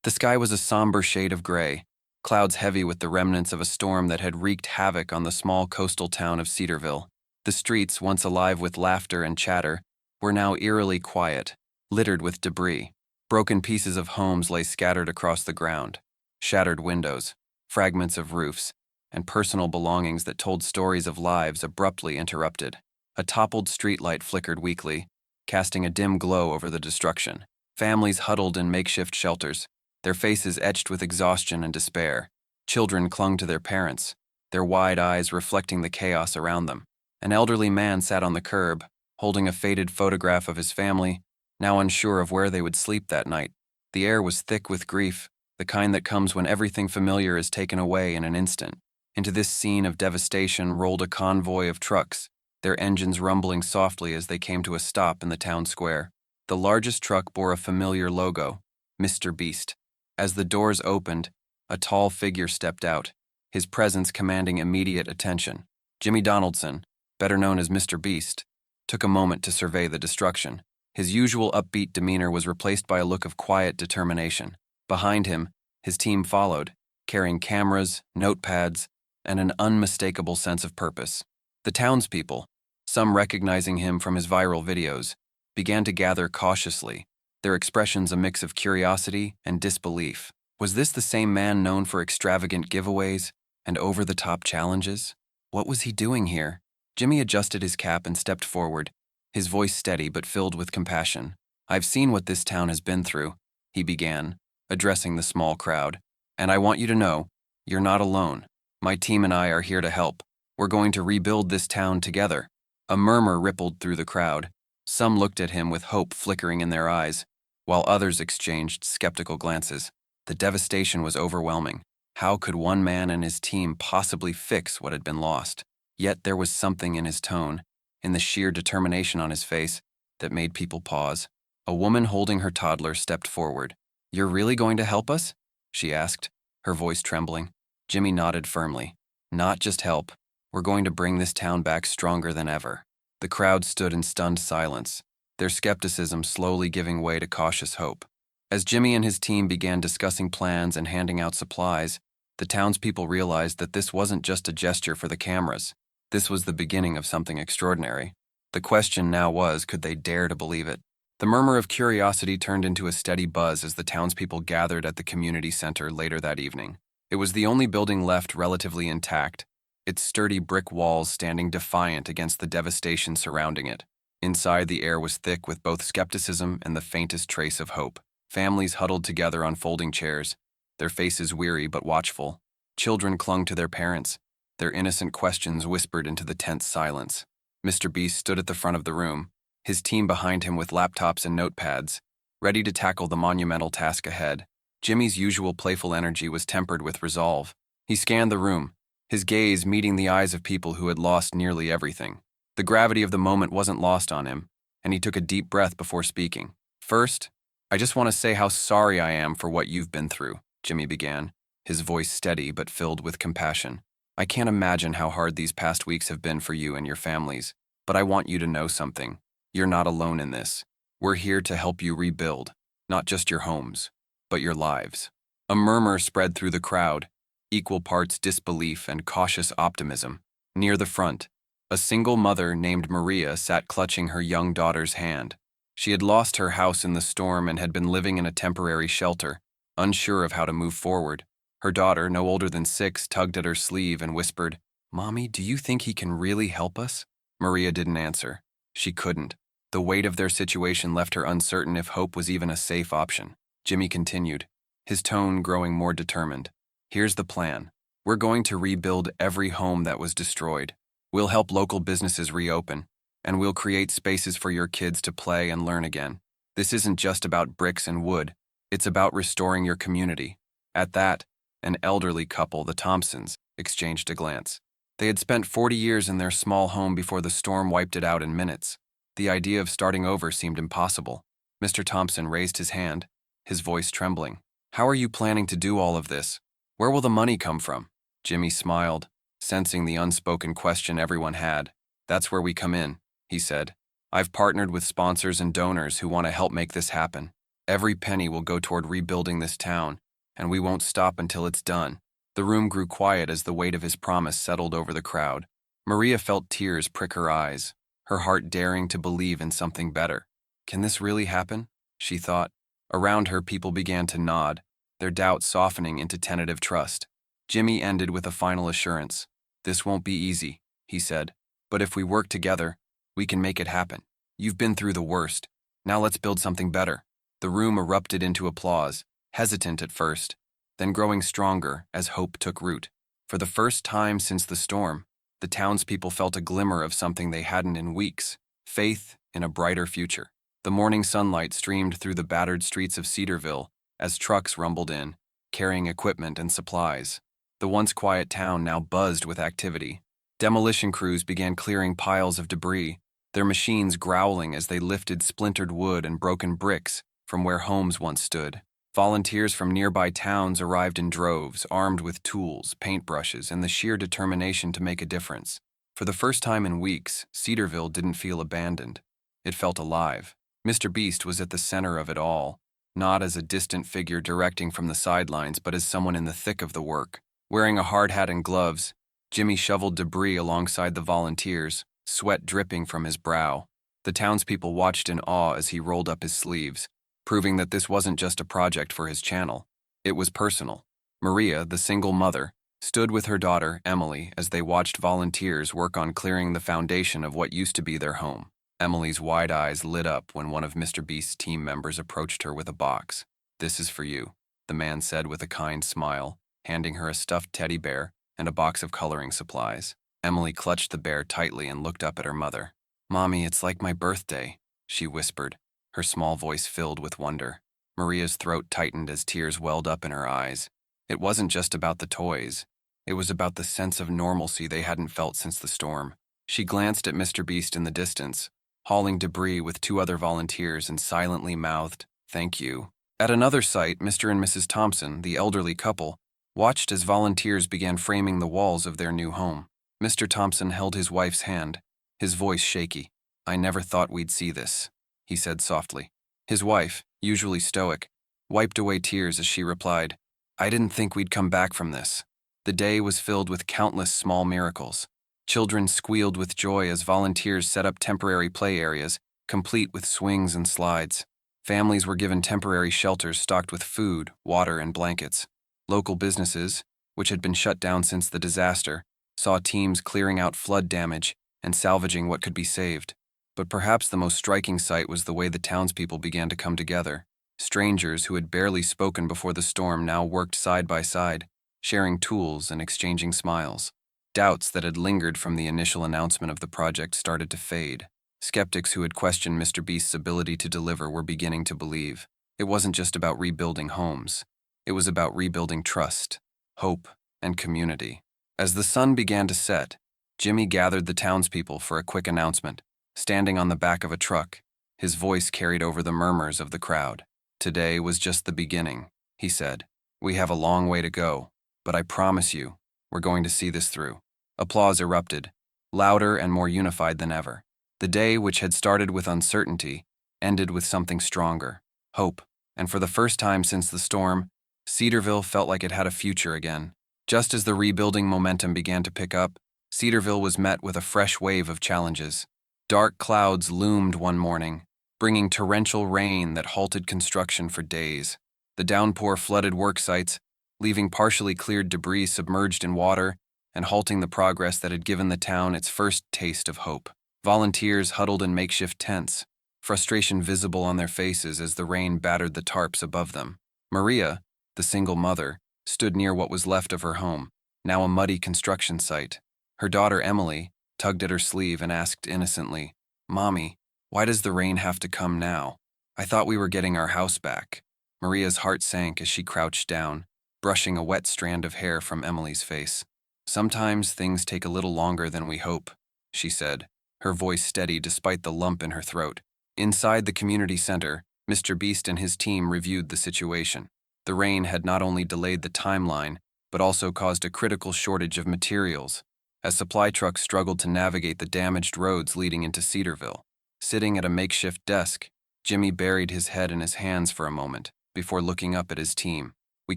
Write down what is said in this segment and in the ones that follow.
The sky was a somber shade of gray, clouds heavy with the remnants of a storm that had wreaked havoc on the small coastal town of Cedarville. The streets, once alive with laughter and chatter, were now eerily quiet, littered with debris. Broken pieces of homes lay scattered across the ground, shattered windows, fragments of roofs, and personal belongings that told stories of lives abruptly interrupted. A toppled streetlight flickered weakly, casting a dim glow over the destruction. Families huddled in makeshift shelters, their faces etched with exhaustion and despair. Children clung to their parents, their wide eyes reflecting the chaos around them. An elderly man sat on the curb, holding a faded photograph of his family, now unsure of where they would sleep that night. The air was thick with grief, the kind that comes when everything familiar is taken away in an instant. Into this scene of devastation rolled a convoy of trucks, their engines rumbling softly as they came to a stop in the town square. The largest truck bore a familiar logo, MrBeast. As the doors opened, a tall figure stepped out, his presence commanding immediate attention. Jimmy Donaldson, better known as MrBeast, took a moment to survey the destruction. His usual upbeat demeanor was replaced by a look of quiet determination. Behind him, his team followed, carrying cameras, notepads, and an unmistakable sense of purpose. The townspeople, some recognizing him from his viral videos, began to gather cautiously, their expressions a mix of curiosity and disbelief. Was this the same man known for extravagant giveaways and over-the-top challenges? What was he doing here? Jimmy adjusted his cap and stepped forward, his voice steady but filled with compassion. "I've seen what this town has been through," he began, addressing the small crowd. "And I want you to know, you're not alone. My team and I are here to help. We're going to rebuild this town together." A murmur rippled through the crowd. Some looked at him with hope flickering in their eyes, while others exchanged skeptical glances. The devastation was overwhelming. How could one man and his team possibly fix what had been lost? Yet there was something in his tone, in the sheer determination on his face, that made people pause. A woman holding her toddler stepped forward. "You're really going to help us?" she asked, her voice trembling. Jimmy nodded firmly. "Not just help. We're going to bring this town back stronger than ever." The crowd stood in stunned silence, their skepticism slowly giving way to cautious hope. As Jimmy and his team began discussing plans and handing out supplies, the townspeople realized that this wasn't just a gesture for the cameras. This was the beginning of something extraordinary. The question now was, could they dare to believe it? The murmur of curiosity turned into a steady buzz as the townspeople gathered at the community center later that evening. It was the only building left relatively intact, its sturdy brick walls standing defiant against the devastation surrounding it. Inside, the air was thick with both skepticism and the faintest trace of hope. Families huddled together on folding chairs, their faces weary but watchful. Children clung to their parents, their innocent questions whispered into the tense silence. MrBeast stood at the front of the room, his team behind him with laptops and notepads, ready to tackle the monumental task ahead. Jimmy's usual playful energy was tempered with resolve. He scanned the room, his gaze meeting the eyes of people who had lost nearly everything. The gravity of the moment wasn't lost on him, and he took a deep breath before speaking. "First, I just want to say how sorry I am for what you've been through," Jimmy began, his voice steady but filled with compassion. "I can't imagine how hard these past weeks have been for you and your families, but I want you to know something. You're not alone in this. We're here to help you rebuild, not just your homes, but your lives." A murmur spread through the crowd, equal parts disbelief and cautious optimism. Near the front, a single mother named Maria sat clutching her young daughter's hand. She had lost her house in the storm and had been living in a temporary shelter, unsure of how to move forward. Her daughter, no older than 6, tugged at her sleeve and whispered, "Mommy, do you think he can really help us?" Maria didn't answer. She couldn't. The weight of their situation left her uncertain if hope was even a safe option. Jimmy continued, his tone growing more determined. "Here's the plan. We're going to rebuild every home that was destroyed. We'll help local businesses reopen, and we'll create spaces for your kids to play and learn again. This isn't just about bricks and wood. It's about restoring your community." At that, an elderly couple, the Thompsons, exchanged a glance. They had spent 40 years in their small home before the storm wiped it out in minutes. The idea of starting over seemed impossible. Mr. Thompson raised his hand, his voice trembling. "How are you planning to do all of this? Where will the money come from?" Jimmy smiled, sensing the unspoken question everyone had. "That's where we come in," he said. "I've partnered with sponsors and donors who want to help make this happen. Every penny will go toward rebuilding this town, and we won't stop until it's done." The room grew quiet as the weight of his promise settled over the crowd. Maria felt tears prick her eyes, her heart daring to believe in something better. Can this really happen? She thought. Around her, people began to nod, their doubts softening into tentative trust. Jimmy ended with a final assurance. "This won't be easy," he said, "but if we work together, we can make it happen. You've been through the worst. Now let's build something better." The room erupted into applause, hesitant at first, then growing stronger as hope took root. For the first time since the storm, the townspeople felt a glimmer of something they hadn't in weeks: faith in a brighter future. The morning sunlight streamed through the battered streets of Cedarville as trucks rumbled in, carrying equipment and supplies. The once quiet town now buzzed with activity. Demolition crews began clearing piles of debris, their machines growling as they lifted splintered wood and broken bricks from where homes once stood. Volunteers from nearby towns arrived in droves, armed with tools, paintbrushes, and the sheer determination to make a difference. For the first time in weeks, Cedarville didn't feel abandoned. It felt alive. MrBeast was at the center of it all, not as a distant figure directing from the sidelines, but as someone in the thick of the work. Wearing a hard hat and gloves, Jimmy shoveled debris alongside the volunteers, sweat dripping from his brow. The townspeople watched in awe as he rolled up his sleeves, proving that this wasn't just a project for his channel. It was personal. Maria, the single mother, stood with her daughter, Emily, as they watched volunteers work on clearing the foundation of what used to be their home. Emily's wide eyes lit up when one of MrBeast's team members approached her with a box. "This is for you," the man said with a kind smile, handing her a stuffed teddy bear and a box of coloring supplies. Emily clutched the bear tightly and looked up at her mother. "Mommy, it's like my birthday," she whispered, her small voice filled with wonder. Maria's throat tightened as tears welled up in her eyes. It wasn't just about the toys. It was about the sense of normalcy they hadn't felt since the storm. She glanced at MrBeast in the distance, hauling debris with two other volunteers, and silently mouthed, "Thank you." At another site, Mr. and Mrs. Thompson, the elderly couple, watched as volunteers began framing the walls of their new home. Mr. Thompson held his wife's hand, his voice shaky. "I never thought we'd see this," he said softly. His wife, usually stoic, wiped away tears as she replied, "I didn't think we'd come back from this." The day was filled with countless small miracles. Children squealed with joy as volunteers set up temporary play areas, complete with swings and slides. Families were given temporary shelters stocked with food, water, and blankets. Local businesses, which had been shut down since the disaster, saw teams clearing out flood damage and salvaging what could be saved. But perhaps the most striking sight was the way the townspeople began to come together. Strangers who had barely spoken before the storm now worked side by side, sharing tools and exchanging smiles. Doubts that had lingered from the initial announcement of the project started to fade. Skeptics who had questioned MrBeast's ability to deliver were beginning to believe. It wasn't just about rebuilding homes. It was about rebuilding trust, hope, and community. As the sun began to set, Jimmy gathered the townspeople for a quick announcement. Standing on the back of a truck, his voice carried over the murmurs of the crowd. "Today was just the beginning," he said. "We have a long way to go, but I promise you, we're going to see this through." Applause erupted, louder and more unified than ever. The day, which had started with uncertainty, ended with something stronger: hope. And for the first time since the storm, Cedarville felt like it had a future again. Just as the rebuilding momentum began to pick up, Cedarville was met with a fresh wave of challenges. Dark clouds loomed one morning, bringing torrential rain that halted construction for days. The downpour flooded work sites, leaving partially cleared debris submerged in water and halting the progress that had given the town its first taste of hope. Volunteers huddled in makeshift tents, frustration visible on their faces as the rain battered the tarps above them. Maria, the single mother, stood near what was left of her home, now a muddy construction site. Her daughter Emily tugged at her sleeve and asked innocently, "Mommy, why does the rain have to come now? I thought we were getting our house back." Maria's heart sank as she crouched down, brushing a wet strand of hair from Emily's face. "Sometimes things take a little longer than we hope," she said, her voice steady despite the lump in her throat. Inside the community center, MrBeast and his team reviewed the situation. The rain had not only delayed the timeline, but also caused a critical shortage of materials, as supply trucks struggled to navigate the damaged roads leading into Cedarville. Sitting at a makeshift desk, Jimmy buried his head in his hands for a moment before looking up at his team. "We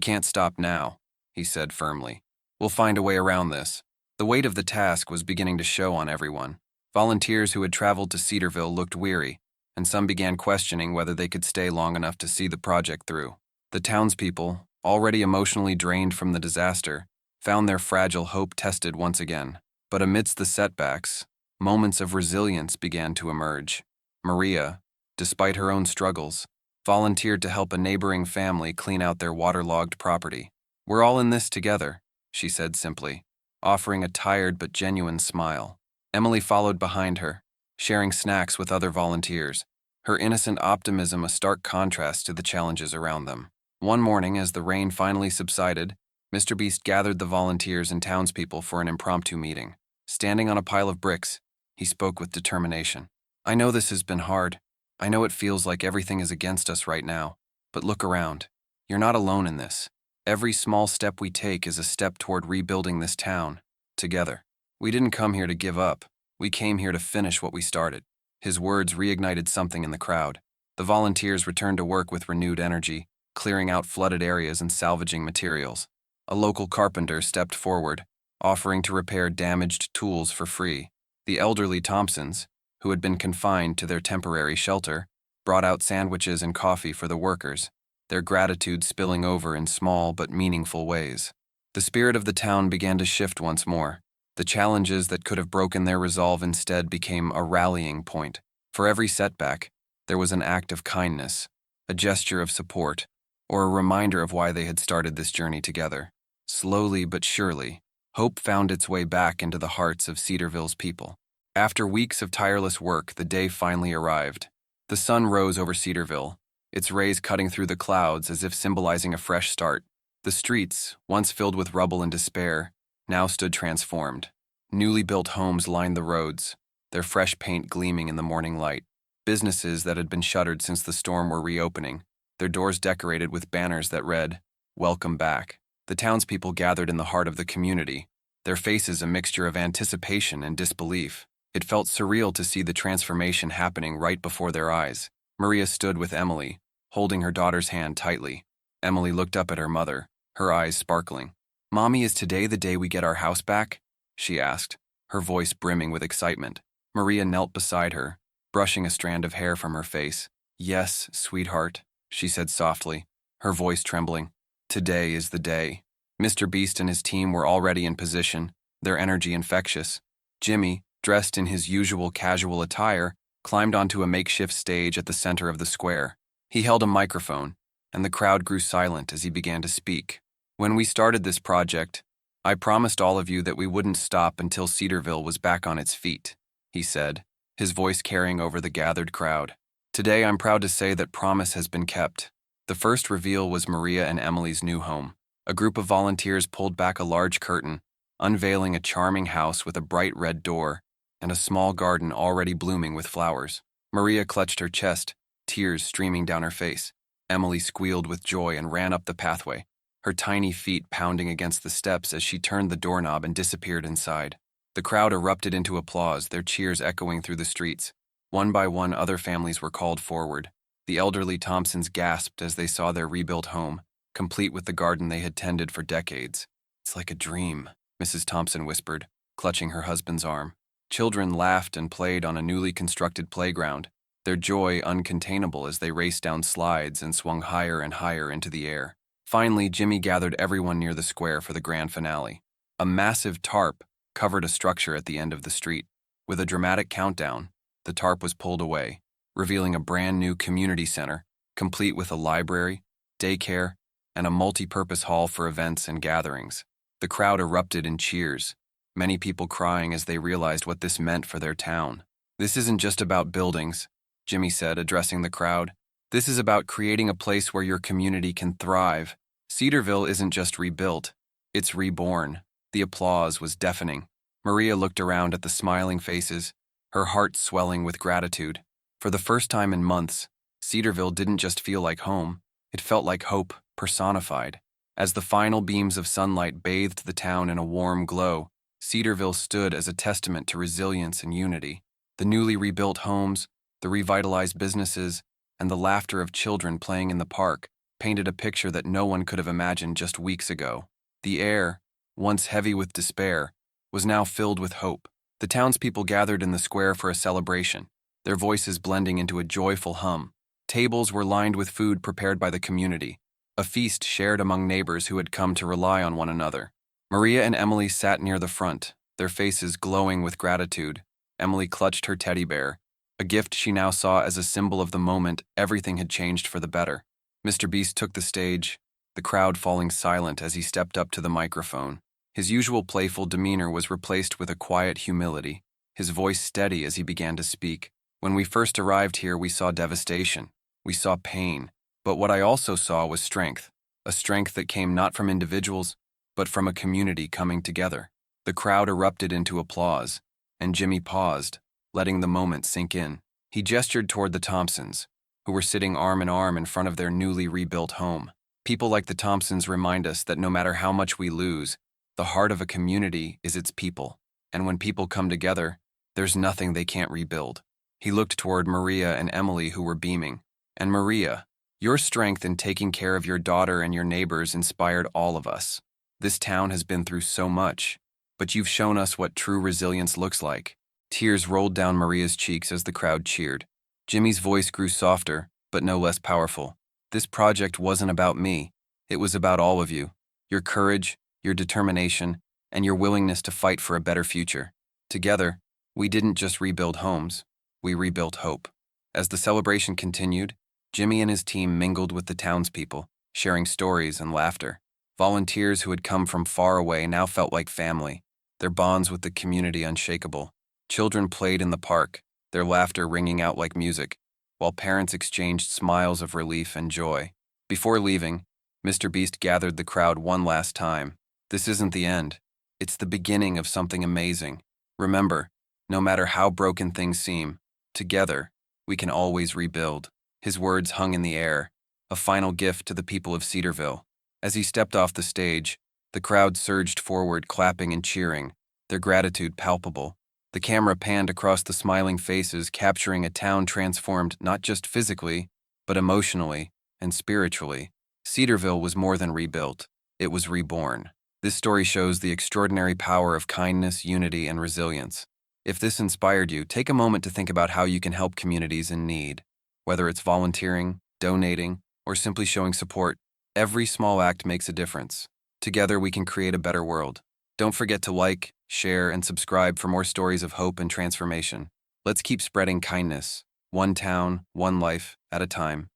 can't stop now," he said firmly. "We'll find a way around this." The weight of the task was beginning to show on everyone. Volunteers who had traveled to Cedarville looked weary, and some began questioning whether they could stay long enough to see the project through. The townspeople, already emotionally drained from the disaster, found their fragile hope tested once again. But amidst the setbacks, moments of resilience began to emerge. Maria, despite her own struggles, volunteered to help a neighboring family clean out their waterlogged property. "We're all in this together," she said simply, offering a tired but genuine smile. Emily followed behind her, sharing snacks with other volunteers, her innocent optimism a stark contrast to the challenges around them. One morning, as the rain finally subsided, MrBeast gathered the volunteers and townspeople for an impromptu meeting. Standing on a pile of bricks, he spoke with determination. "I know this has been hard. I know it feels like everything is against us right now. But look around. You're not alone in this. Every small step we take is a step toward rebuilding this town, together. We didn't come here to give up. We came here to finish what we started." His words reignited something in the crowd. The volunteers returned to work with renewed energy, clearing out flooded areas and salvaging materials. A local carpenter stepped forward, offering to repair damaged tools for free. The elderly Thompsons, who had been confined to their temporary shelter, brought out sandwiches and coffee for the workers, their gratitude spilling over in small but meaningful ways. The spirit of the town began to shift once more. The challenges that could have broken their resolve instead became a rallying point. For every setback, there was an act of kindness, a gesture of support, or a reminder of why they had started this journey together. Slowly but surely, hope found its way back into the hearts of Cedarville's people. After weeks of tireless work, the day finally arrived. The sun rose over Cedarville, its rays cutting through the clouds as if symbolizing a fresh start. The streets, once filled with rubble and despair, now stood transformed. Newly built homes lined the roads, their fresh paint gleaming in the morning light. Businesses that had been shuttered since the storm were reopening, their doors decorated with banners that read, "Welcome back." The townspeople gathered in the heart of the community, their faces a mixture of anticipation and disbelief. It felt surreal to see the transformation happening right before their eyes. Maria stood with Emily, holding her daughter's hand tightly. Emily looked up at her mother, her eyes sparkling. "Mommy, is today the day we get our house back?" she asked, her voice brimming with excitement. Maria knelt beside her, brushing a strand of hair from her face. "Yes, sweetheart," she said softly, her voice trembling. "Today is the day." MrBeast and his team were already in position, their energy infectious. Jimmy, dressed in his usual casual attire, climbed onto a makeshift stage at the center of the square. He held a microphone, and the crowd grew silent as he began to speak. "When we started this project, I promised all of you that we wouldn't stop until Cedarville was back on its feet," he said, his voice carrying over the gathered crowd. "Today I'm proud to say that promise has been kept." The first reveal was Maria and Emily's new home. A group of volunteers pulled back a large curtain, unveiling a charming house with a bright red door and a small garden already blooming with flowers. Maria clutched her chest, tears streaming down her face. Emily squealed with joy and ran up the pathway, her tiny feet pounding against the steps as she turned the doorknob and disappeared inside. The crowd erupted into applause, their cheers echoing through the streets. One by one, other families were called forward. The elderly Thompsons gasped as they saw their rebuilt home, complete with the garden they had tended for decades. "It's like a dream," Mrs. Thompson whispered, clutching her husband's arm. Children laughed and played on a newly constructed playground, their joy uncontainable as they raced down slides and swung higher and higher into the air. Finally, Jimmy gathered everyone near the square for the grand finale. A massive tarp covered a structure at the end of the street. With a dramatic countdown, the tarp was pulled away, revealing a brand new community center, complete with a library, daycare, and a multi-purpose hall for events and gatherings. The crowd erupted in cheers, many people crying as they realized what this meant for their town. "This isn't just about buildings," Jimmy said, addressing the crowd. "This is about creating a place where your community can thrive. Cedarville isn't just rebuilt, it's reborn." The applause was deafening. Maria looked around at the smiling faces, her heart swelling with gratitude. For the first time in months, Cedarville didn't just feel like home, it felt like hope personified. As the final beams of sunlight bathed the town in a warm glow, Cedarville stood as a testament to resilience and unity. The newly rebuilt homes, the revitalized businesses, and the laughter of children playing in the park painted a picture that no one could have imagined just weeks ago. The air, once heavy with despair, was now filled with hope. The townspeople gathered in the square for a celebration, their voices blending into a joyful hum. Tables were lined with food prepared by the community, a feast shared among neighbors who had come to rely on one another. Maria and Emily sat near the front, their faces glowing with gratitude. Emily clutched her teddy bear, a gift she now saw as a symbol of the moment everything had changed for the better. MrBeast took the stage, the crowd falling silent as he stepped up to the microphone. His usual playful demeanor was replaced with a quiet humility, his voice steady as he began to speak. When we first arrived here, we saw devastation. We saw pain. But what I also saw was strength, a strength that came not from individuals, but from a community coming together. The crowd erupted into applause, and Jimmy paused, letting the moment sink in. He gestured toward the Thompsons, who were sitting arm in arm in front of their newly rebuilt home. People like the Thompsons remind us that no matter how much we lose, the heart of a community is its people, and when people come together, there's nothing they can't rebuild. He looked toward Maria and Emily, who were beaming. And Maria, your strength in taking care of your daughter and your neighbors inspired all of us. This town has been through so much, but you've shown us what true resilience looks like. Tears rolled down Maria's cheeks as the crowd cheered. Jimmy's voice grew softer, but no less powerful. This project wasn't about me. It was about all of you. Your courage, your determination, and your willingness to fight for a better future. Together, we didn't just rebuild homes, we rebuilt hope. As the celebration continued, Jimmy and his team mingled with the townspeople, sharing stories and laughter. Volunteers who had come from far away now felt like family, their bonds with the community unshakable. Children played in the park, their laughter ringing out like music, while parents exchanged smiles of relief and joy. Before leaving, MrBeast gathered the crowd one last time. This isn't the end. It's the beginning of something amazing. Remember, no matter how broken things seem, together, we can always rebuild. His words hung in the air, a final gift to the people of Cedarville. As he stepped off the stage, the crowd surged forward, clapping and cheering, their gratitude palpable. The camera panned across the smiling faces, capturing a town transformed not just physically, but emotionally and spiritually. Cedarville was more than rebuilt. It was reborn. This story shows the extraordinary power of kindness, unity, and resilience. If this inspired you, take a moment to think about how you can help communities in need. Whether it's volunteering, donating, or simply showing support, every small act makes a difference. Together, we can create a better world. Don't forget to like, share, and subscribe for more stories of hope and transformation. Let's keep spreading kindness, one town, one life at a time.